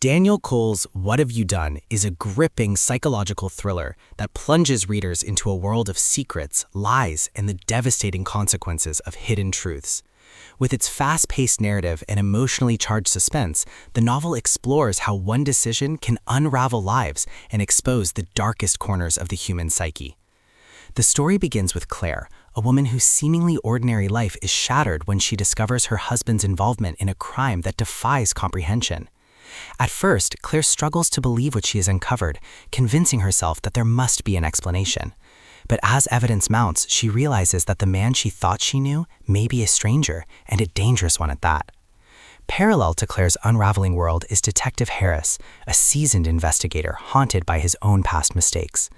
Daniel Cole's What Have You Done is a gripping psychological thriller that plunges readers into a world of secrets, lies, and the devastating consequences of hidden truths. With its fast-paced narrative and emotionally charged suspense, the novel explores how one decision can unravel lives and expose the darkest corners of the human psyche. The story begins with Claire, a woman whose seemingly ordinary life is shattered when she discovers her husband's involvement in a crime that defies comprehension. At first, Claire struggles to believe what she has uncovered, convincing herself that there must be an explanation. But as evidence mounts, she realizes that the man she thought she knew may be a stranger, and a dangerous one at that. Parallel to Claire's unraveling world is Detective Harris, a seasoned investigator haunted by his own past mistakes.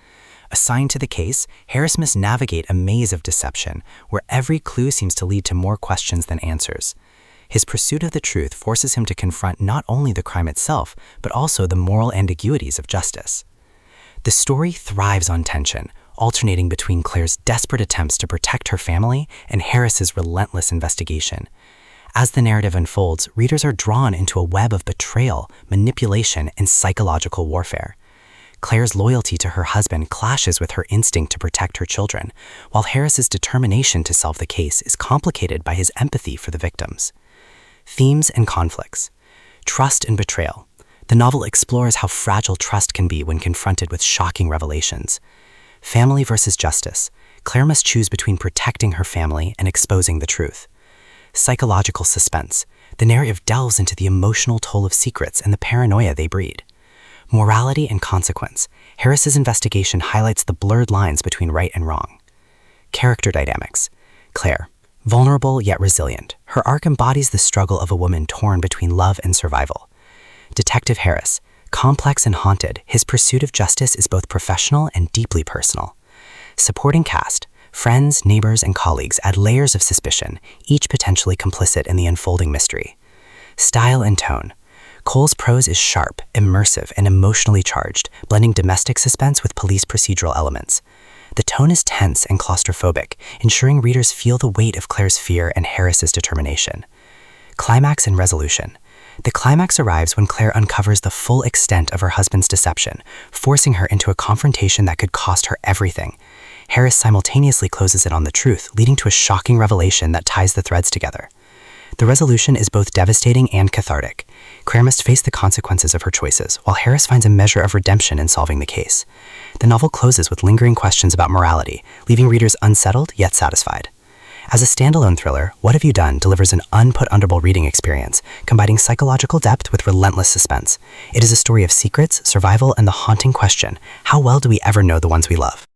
Assigned to the case, Harris must navigate a maze of deception, where every clue seems to lead to more questions than answers. His pursuit of the truth forces him to confront not only the crime itself, but also the moral ambiguities of justice. The story thrives on tension, alternating between Claire's desperate attempts to protect her family and Harris's relentless investigation. As the narrative unfolds, readers are drawn into a web of betrayal, manipulation, and psychological warfare. Claire's loyalty to her husband clashes with her instinct to protect her children, while Harris's determination to solve the case is complicated by his empathy for the victims. Themes and conflicts. Trust and betrayal. The novel explores how fragile trust can be when confronted with shocking revelations. Family versus justice. Claire must choose between protecting her family and exposing the truth. Psychological suspense. The narrative delves into the emotional toll of secrets and the paranoia they breed. Morality and consequence. Harris's investigation highlights the blurred lines between right and wrong. Character dynamics. Claire. Vulnerable yet resilient, her arc embodies the struggle of a woman torn between love and survival. Detective Harris. Complex and haunted, his pursuit of justice is both professional and deeply personal. Supporting cast. Friends, neighbors, and colleagues add layers of suspicion, each potentially complicit in the unfolding mystery. Style and tone. Cole's prose is sharp, immersive, and emotionally charged, blending domestic suspense with police procedural elements. The tone is tense and claustrophobic, ensuring readers feel the weight of Claire's fear and Harris's determination. Climax and resolution. The climax arrives when Claire uncovers the full extent of her husband's deception, forcing her into a confrontation that could cost her everything. Harris simultaneously closes in on the truth, leading to a shocking revelation that ties the threads together. The resolution is both devastating and cathartic. Claire must face the consequences of her choices, while Harris finds a measure of redemption in solving the case. The novel closes with lingering questions about morality, leaving readers unsettled yet satisfied. As a standalone thriller, What Have You Done delivers an unput-underable reading experience, combining psychological depth with relentless suspense. It is a story of secrets, survival, and the haunting question, how well do we ever know the ones we love?